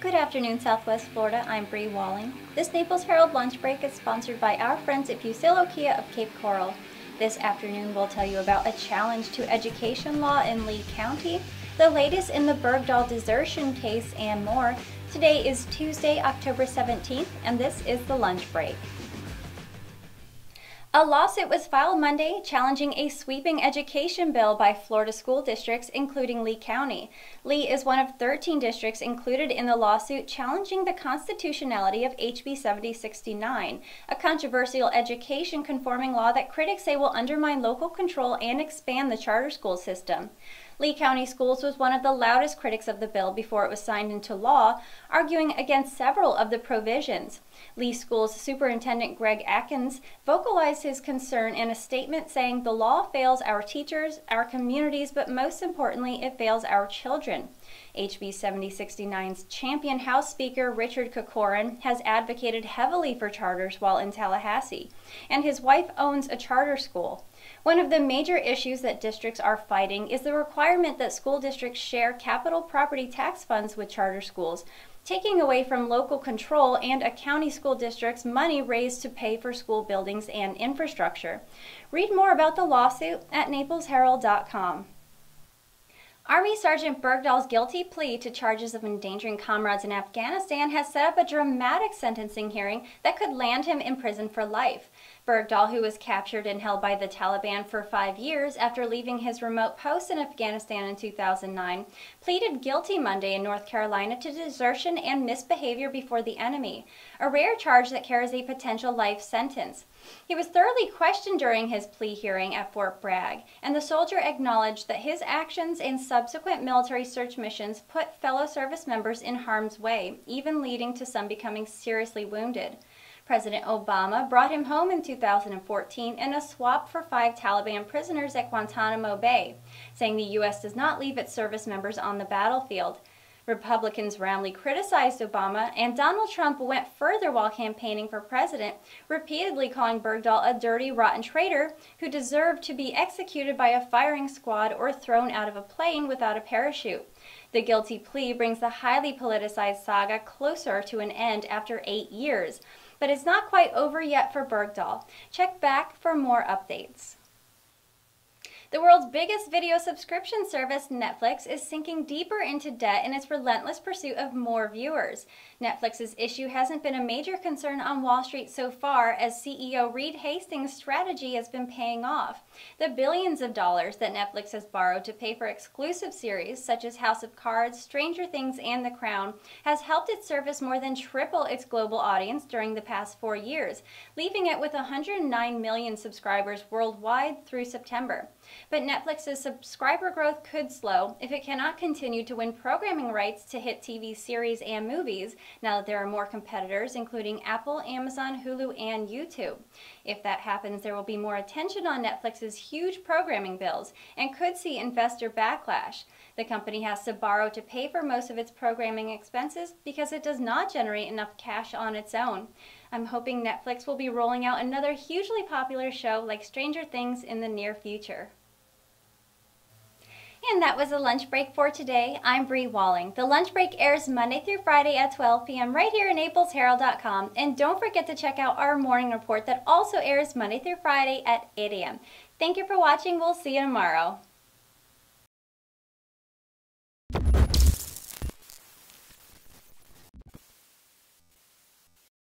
Good afternoon, Southwest Florida. I'm Bri Walling. This Naples Herald Lunch Break is sponsored by our friends at Fusillo Kia of Cape Coral. This afternoon, we'll tell you about a challenge to education law in Lee County, the latest in the Bergdahl desertion case, and more. Today is Tuesday, October 17th, and this is the Lunch Break. A lawsuit was filed Monday challenging a sweeping education bill by Florida school districts, including Lee County. Lee is one of 13 districts included in the lawsuit challenging the constitutionality of HB 7069, a controversial education conforming law that critics say will undermine local control and expand the charter school system. Lee County Schools was one of the loudest critics of the bill before it was signed into law, arguing against several of the provisions. Lee Schools Superintendent Greg Atkins vocalized his concern in a statement saying the law fails our teachers, our communities, but most importantly, it fails our children. HB 7069's champion House Speaker Richard Corcoran has advocated heavily for charters while in Tallahassee, and his wife owns a charter school. One of the major issues that districts are fighting is the requirement that school districts share capital property tax funds with charter schools, taking away from local control and a county school district's money raised to pay for school buildings and infrastructure. Read more about the lawsuit at naplesherald.com. Army Sergeant Bergdahl's guilty plea to charges of endangering comrades in Afghanistan has set up a dramatic sentencing hearing that could land him in prison for life. Bergdahl, who was captured and held by the Taliban for 5 years after leaving his remote post in Afghanistan in 2009, pleaded guilty Monday in North Carolina to desertion and misbehavior before the enemy, a rare charge that carries a potential life sentence. He was thoroughly questioned during his plea hearing at Fort Bragg, and the soldier acknowledged that his actions and subsequent military search missions put fellow service members in harm's way, even leading to some becoming seriously wounded. President Obama brought him home in 2014 in a swap for 5 Taliban prisoners at Guantanamo Bay, saying the U.S. does not leave its service members on the battlefield. Republicans roundly criticized Obama, and Donald Trump went further while campaigning for president, repeatedly calling Bergdahl a dirty, rotten traitor who deserved to be executed by a firing squad or thrown out of a plane without a parachute. The guilty plea brings the highly politicized saga closer to an end after 8 years, but it's not quite over yet for Bergdahl. Check back for more updates. The world's biggest video subscription service, Netflix, is sinking deeper into debt in its relentless pursuit of more viewers. Netflix's issue hasn't been a major concern on Wall Street so far, as CEO Reed Hastings' strategy has been paying off. The billions of dollars that Netflix has borrowed to pay for exclusive series such as House of Cards, Stranger Things, and The Crown has helped its service more than triple its global audience during the past 4 years, leaving it with 109 million subscribers worldwide through September. But Netflix's subscriber growth could slow if it cannot continue to win programming rights to hit TV series and movies, now that there are more competitors, including Apple, Amazon, Hulu, and YouTube. If that happens, there will be more attention on Netflix's huge programming bills and could see investor backlash. The company has to borrow to pay for most of its programming expenses because it does not generate enough cash on its own. I'm hoping Netflix will be rolling out another hugely popular show like Stranger Things in the near future. And that was the lunch break for today. I'm Bri Walling. The lunch break airs Monday through Friday at 12 p.m. right here at naplesherald.com. And don't forget to check out our morning report that also airs Monday through Friday at 8 a.m. Thank you for watching. We'll see you tomorrow.